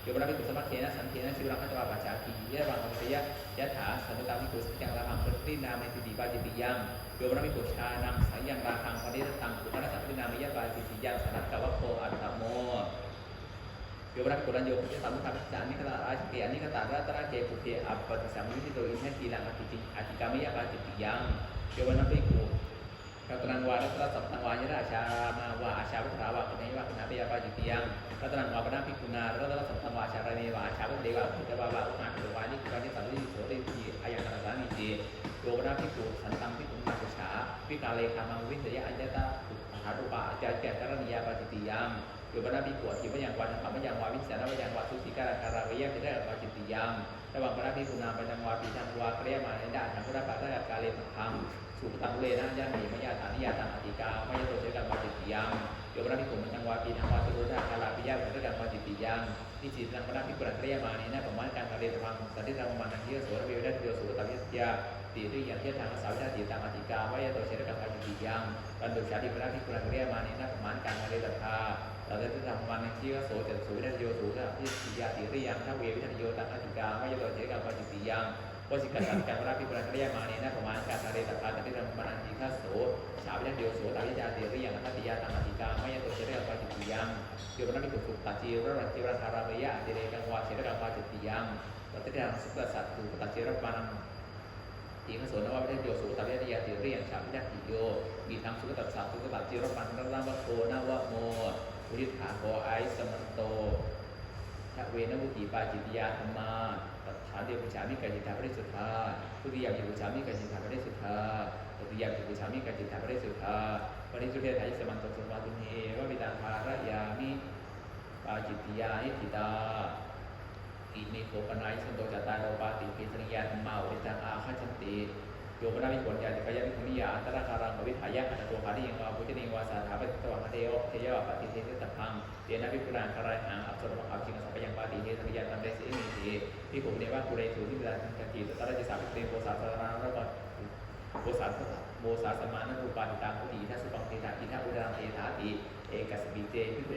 โยมนักภิกขุสมัคเทนะสันเทนะสิวรังคัตวะปัจจาขียะระวังอวัชยะยะถาสันตุตาภิกขุสังฆังราหังปรินามิติปาจิติยังโยมนักภิกขุชานังสังยังราหังปริตังปุถะสัพพินามิยะปาจิติยังสันตะวะโคอัตตโมโยมนักภิกขุลันโยพุทธสัมมุทัพพิจานิกตาราชเกอนิกตารัตระเกปุเกอัปปติสัมมิติโตอินทกีลังอธิกามิยะปาจิติยังโยมนักภิกขุกัตรังวารัตระสัพพังวายะราชามาวาอาชาวุฒาวะปะเนวะคณาปิยะปาจิติยังกัตรังวาปนะภิกขุนารัตระสัพพังวาชาระเนวะอาชาวุฒเดวะพุทธวาวะอุมาเทวานิการนิสันติโสติทีอายังตังสามิติโยมนักภิกขุสันตังภิกขุนาปุชาภิกขาเลขามังวิเศยะอัญญตาหารูปะอาจารย์แก่กรณียาปาจิติยังโ โยบนาภิกขุทีวยังวาธรรมยังวาวิสานวยังวาสุสีการาคาราวิยะเป็นได้กับจิตติยังระหว่างพระภิกขุนามปัญญวาปีจังวาเรียมาในด้านทางพุทธปัจจัยกาเลสังฆังสุตังเลนะยะหิมยาฐานิยาตังอธิกามยโตเจกันวาจิตติยังโยบนาภิกขุปัญญวาปีจังวาสุรุธาคาราวิยะเป็นได้กับวาจิตติยังที่จิตตังพระภิกขุเรียมาในด้านประมาณการกาเลสังฆังสันติธรรมมันทังเยโสระเวได้เดียวสุตวิทยาตีด้วยอย่างเทียทางสาวชาติตังอธิกามยโตเจกันวาจิตติยังบรรดุชาติพระภิกขุเรียมาในด้านประมาณการกาเลสังฆังเราจะทำมันในที่ว่าโสจสุวิทยโยสุนะที่ปิยาติริยังถ้าเววิทยโยตังอธิกาไม่ยโตเจกันวาจิตติยังวสิกตังการพระภิกขุเรียมาในด้านประมาณการกาเลสังฆังที่ทำมันในที่โสสาววิทยโยสุตวิทยาติริยังถ้าปิยาตังอธิกาไม่ยโตเจกันวาจิตติยังโยมนักภิกษุตัดจีรรัตจิวราคาราเบียติเรกันวาเจกันวาจิตติยังวัตถิยังสุขสัตตุตัดจีรปานังทีขสนว่าวิทยโยสุตวิทยาติริยังสาววิทยาติโยมีทั้งสุขตัดสัตตุตัดจีรปานังรัตวะโคนวะโมอุทิศขาโคไอสมันโตทะเวนมุติปาจิตยาธรรมาตัฐานเดียวปุจฉามิกาจิตาปริสุทธาทุติยามปุจฉามิกาจิตาปริสุทธาตติยามปุจฉามิกาจิตาปริสุทธาปริสุทธิทัยสมันโตสุมาตุเนวะวิตังภารยามิปาจิตติยานิทิตาอิเมโคปนายสันโตจัตตาโรปาติปิสริยาธรรมาอุตังอาคัจฉันติโยมนาวิปุญญาติกายวิคุณิยาอันตรคารังวิทายะอัตตัวหาริยังวาพุทธินิวาสาถาปฏิตวะเทโอเทยวะปฏิเทศตัพังเตนะวิปุรังคารายหังอัปสรมขับจิงสัพยังปาติเทสริยาตัมเรสิมิติพิขุเนวะกุเรสุทิปิตังกัจจิตตระจิสาภิเตโพสาสารานระบัดโพสาสะโมสาสมานะรูปาติตังพุทธิทัสสุปังเทถาทิทะอุดรังเทถาติเอกัสบิเตพิขุ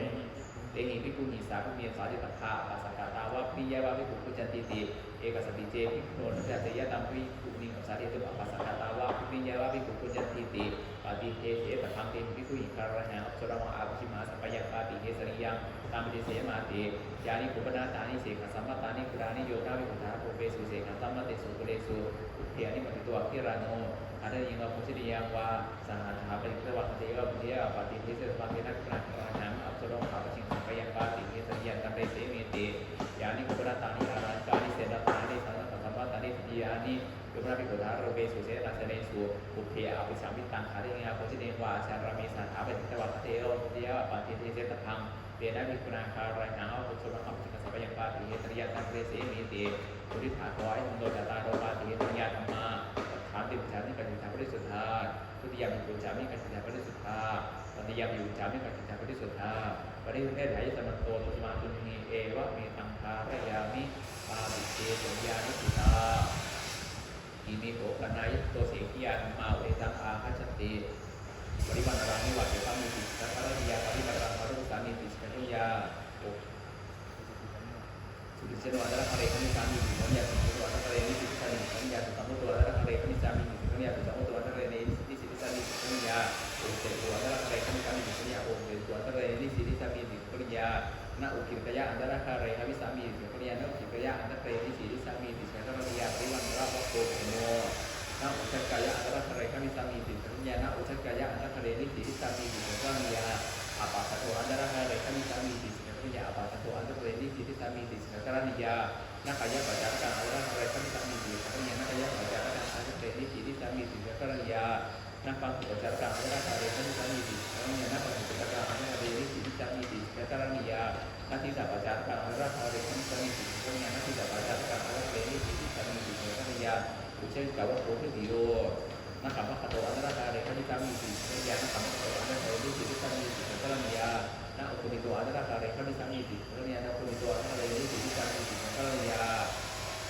เตหิพิขุหิสาภเมียสาธิตัพพะปัสสกตาวะปิยวะพิขุพุจันติติเอกสัพพิเตพิขุโนนัจเตยะตัมพิขุนิสาธิตุปัสสกตาวะปิยวะพิขุพุจันติติปฏิเทเสตถังเตพิขุหิคารหังอัปสรมังอาภิชิมาสัพพยังปฏิเทสริยังตามปิเสมาติยานิปุปนาตานิเสกสัมมาตานิปุรานิโยนาวิปุถาโภเปสุเสกสัมมาเตสุกุเลสุเทียนิปฏิตัวกิราโนอัตยิงวะพุทธิยังวะสหถาปฏิเทวะเทวะพุทธิยะปฏิเทเสตปังเทนะกราหังอัปสรมังอาภิชิมาสัพพยังปฏิเทสริยังตัมเรเสมิติยานิปุปนาตานิอารันตานิเสนาตานิสัมมาตานิปิยานิโยมนาภิกขุทาโรเปสุเสนาเสเนสุอุเพอภิสัมมิตังคาริยาโพธิเนวาชารามิสาถาปฏิเทวะเทโอพุทธิยะปฏิเทเสตปังเตนะภิกขุนาคารายหังอัปสรมังอาภิชิมาสัพพยังปฏิเทสริยังตัมเรเสมิติอุทิศถาโกไอสันโตจัตตาโรปาติเทสริยาธรรมาฐานติปุจฉามิกาจิตาปริสุทธาทุติยามปุจฉามิกาจิตาปริสุทธาตติยามปุจฉามิกาจิตาปริสุทธาปริสุทธิไถสมันโตตุสมาตุนีเอวะเมตังภารยามิปาติเตสัญญานิสิตาอิมิโภคณายโตเสกิยาธรรมาเวตังอาคัจฉติปริวันรังนิวัตเตปามิติสัพพะริยาปริวันรังมรุสามิติสัพพะริยาสุติเสนวัตระคาเรคณิสามิติสัญญาสุติวัตระคาเรนิสิสัญญาสุตมุตวัตระคาเรคณิสามิติสัญญาสุตมุตวัตระคาเรนิสิสัญญาสัญญาโอเตวัตระคาเรคณิสามิติสัญญาโอเตวัตระคาเรนิสิสัญญาสัญญานาอุคิรกยะอันตรคาเรหวิสามีสัญญานาอุคิรกยะอันตรเรนิสิสัญญาสัญญาปริวันระวะโกโมนาอุชักกายะอันตรคาเรหวิสามีสัญญานาอุชักกายะอันตรเรนิสิสัญญาสัญญาอาปาสโตอันตรคาเรหวิสามีสัญญาอาปาสโตอันตรเรนิสิสัญญาสัญญานักกายะปัจจารกังอันตรคาเรหวิสามีสัญญานักกายะปัจจารกังอันตรเรนิสิสัญญาสัญญานักฟังปัจจารกังอันตรคาเรหวิสามีสัญญานักฟังปัจจารกังอันตรเรนิสิสัญญาสัญญานาทีสัพพะจารกังอราคาเรขันสมิติสัญญานาทีสัพพะจารกังอราเรนิสิสัญญาสัญญาอุเชนกาวะโพธิติโยนักขัมมะขะโตอันตรคาเรขันสมิติสัญญานักขัมมะขะโตอันตรเรนิสิสัญญาสัญญานาอุปนิโตอันตรคาเรขันสมิติสัญญานาอุปนิโตอันตรเรนิสิสัญญาสัญญา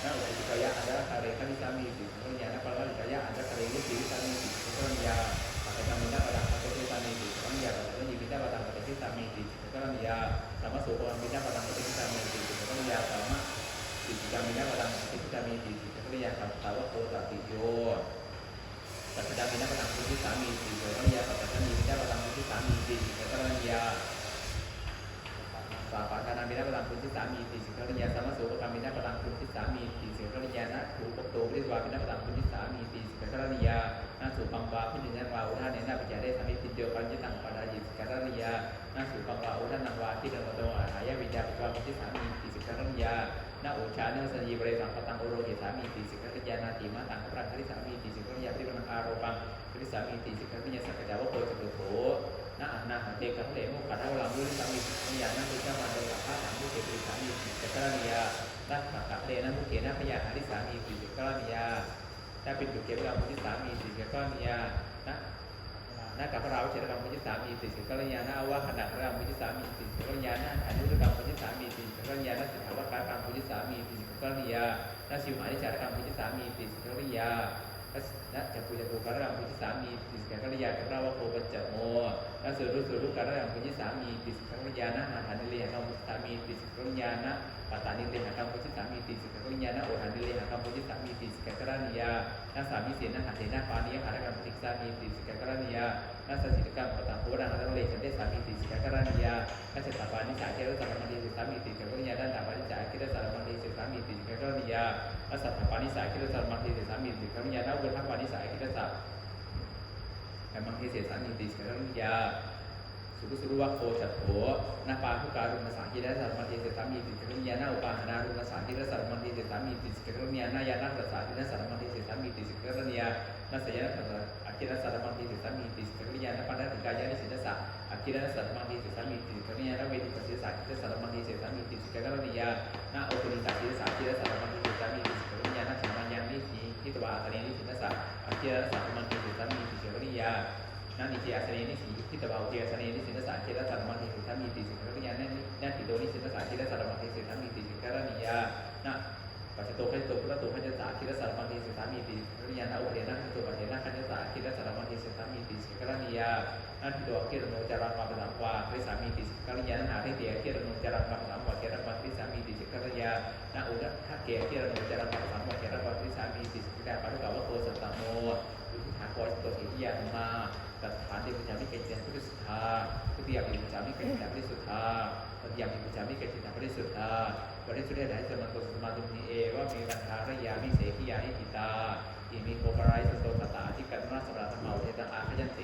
นาอุปนิกายะอันตรคาเรขันสมิติสัญญานาปะละกายะอันตรเรนิสิสัญญาสัญญาปัจจามินาปะดังปัจจเทตามิติสัญญาปัจจยิมินาปะดังปัจจเทตามิติสัญญาสัมมาสุปมินาปะดังปัจจเทตามิติสัญญาสัมมาติจามินาปะดังปัจจเทตามิติสัญญาสัมภาวะโตตัติโยปัจจามินาปะดังปัจจเทตามิติสัญญาปัจจามินาปะดังปัจจเทตามิติสัญญาสาปะทานามินาปะดังปัจจเทตามิติสัญญาสัมมาสุปกรรมินาปะดังปัจจเทตามิติสัญญานะถูปโตวิสวามินาปะดังปัจจเทตามิติสัญญานาสุปังวาพิจิตรวาอุทานเนนะปัจจัยได้สามิติเดียวกันจิตังปะดายิสกัลริยานาสุปังวาอุทานังวาที่เดิมโตหายาวิญญาปัจจุบันที่สามีติสิกขัญญานาอุชาเนสัญญีบริสังปตังโอโรหิสามีติสิกขัญญานาติมาตังปรังคริสามีติสิกขัญญาปริปังอาโรปังคริสามีติสิกขัญญาสักจาวะโพจตุโถ นะอานาเตกะเตมุขัดเราลุสามีสัญญาณตุจามันโดกับพระถามผู้เกตุสามีสิกรณียานักขัดเตนะผู้เกนะพยาหาริสามีสิกรณียาถ้าเป็นบุตรเก็บเราผู้ที่สามีสิกรณียานะกับพระเราเจริญกรรมผู้ที่สามีสิกรณียานะว่าขณะพระเราผู้ที่สามีสิกรณียานะอนุรกรรมผู้ที่สามีสิกรณียานะสิทธาวการกรรมผู้ที่สามีสิกรณียานะชิวหาริจารกรรมผู้ที่สามีสิกรณียานะจักปุจจุการะผู้ที่สามีติสกัลยากับเราว่าโคปัจจโมนะสุรุการะผู้ที่สามีติสกัลยานะหาฐานนิเลหกรรมผู้ที่สามีติสกัลยานะปัตตานิเลหกรรมผู้ที่สามีติสกัลยานะโอฐานนิเลหกรรมผู้ที่สามีติสกัลนิยานะสามีเสนาหาเสนาปานิยหากรรมผู้ที่สามีติสกัลนิยานะสัจจิกรรมปัตตาโพรังอัตเลฉันได้สามีติสกัลนิยานะเจตปานิสาเทวสารมันติสามีติสกัลนิยาด้านตาปานิสาคิดสารมันติสามีติสกัลนิยานะสัตถปานิสาคิดสารมันติสามีติสกัลนิยานะอุทธปานิสาคิดสารกำลังที่เสียสารนิติสกัลนิยาสุรุวัคโคจัตโถนาปาทุการุณสาธิรัสสารมันติเสสามีติสกัลนิยานาอุปาหานารุณสาธิรัสสารมันติเสสามีติสกัลนิยานาญาณรัสสาธิรัสสารมันติเสสามีติสกัลนิยานาสยนาอาคิรัสสารมันติเสสามีติสกัลนิยานาปานาติกายานิสิทธัสสะอาคิรัสสารมันติเสสามีติสกัลนิยานาเวทิปัสสิสาคิรัสสารมันติเสสามีติสกัลนิยานาโอปุริสาคิรัสสาคิรัสสารมันติเสสามีติสกัลนิยานาสัมมัญญังนิสีทิตวาตเนนิสิทธัสสะอาคิรัสสารมันติเสสามีติสกัลนิยานานิเจอาสเนนิสีทิตวาอุเจอาสเนนิสิทธัสสะคิรัสสารมันติเสสามีติสกัลนิยานาติโดนิสิทธัสสะคิรัสสารมันติเสสามีติสกัลนิยานาปัจจโตขันโตพุทธโตขันจสาคิรัสสารมันติเสสามีติสกัลนิยานาอุเทนะขันโตปัจเจนะขันจสาคิรัสสารมันติเสสามีติสกัลนิยานาทิโดอคิรโนจารังมาปะสัมวาเทสามีติสกัลนิยานาหาเทเตียคิรโนจารังมาปะสัมวาเทระมันติสามีติสกัลนิยานาอุดะเกคิรโนจารังมาปะสัมวาเทระมันติสามีติสกัลนิยาปัจจุบันวะโคสัตตโมอุทิศาโคสตุหิยามาตัฐานเดชจามิเกจิตพุทธสุทธาทุติยปิจามิเกจิตพุทธสุทธาตติยปิจามิเกจิตพุทธสุทธาบริสุทธิ์ได้สมันโตสมาตุนิเอว่ามีปัญหาระยาวิเศษยานิติตาอิมิโคปรายสุโตตตาที่กัตนาสราธรรมเอาเทตังอาขยันเต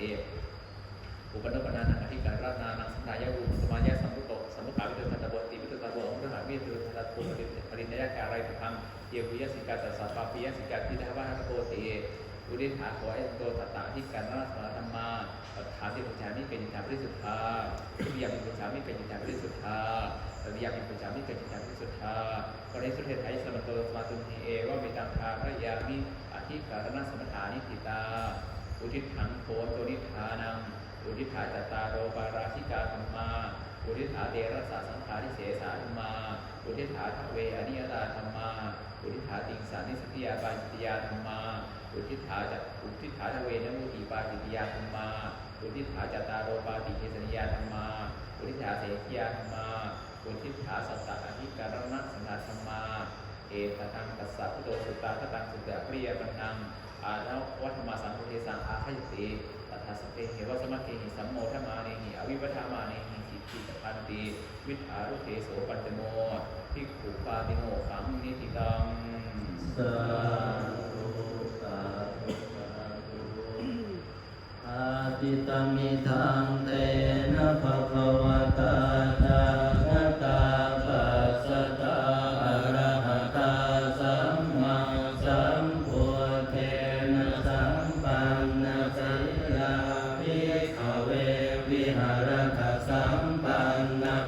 อุปนปนานังอธิการรานานังสัมนายาวุสมายาสัมพุโตสัมมุขาวิโตทัตตะโบติวิโตตะโบองค์พระมหาวิโตทัตตะโพปรินยาการไรพังเยวิยสิกาตสัพพะปิยสิกาทิทาวะหะโพเตอุดิษฐาขอให้โตตตาที่การราสราธรรมาฐานที่ปุจจามิเกจิตาบริสุทธาทุติยปิปุจจามิเกจิตาบริสุทธาตติยปิปุจจามิเกจิตาบริสุทธาบริสุทธิ์ไทยสมโตสมาตุนิเอว่ามีตังคาพระยามิอธิการณสมถานิติตาอุทิศถังโพโตนิธานังอุทิศถาจตารโรปาราชิกาธรรมาอุทิศถาเดรัสสะสังขาริเสสาธรรมาอุทิศถาทเวอนิยตาธรรมาอุทิศถาติงสานิสติยาปาจิตยาธรรมาอุทิศถาทเวนมุติปาจิตยาธรรมาอุทิศถาจตารโรปาติเกสนิยาธรรมาอุทิศถาเสขียาธรรมาอุทิศถาสัตตะอธิการณสังฆธรรมาเอตตังตัสสะพุทโธสุตตาคตังสุตตะปริยปันนังอาณวัฏมาสังคุเทสังอาคยติตัทธสเปเหวสมัคเคหิสัมโมทมาเนหิอวิวัฏมาเนหิสิทธิตพันติวิถารุเทโสปัจจโมภิกขุปาติโมขังนิติตังสาธุสาธุสาธุอาติตมิทังเตนะภะ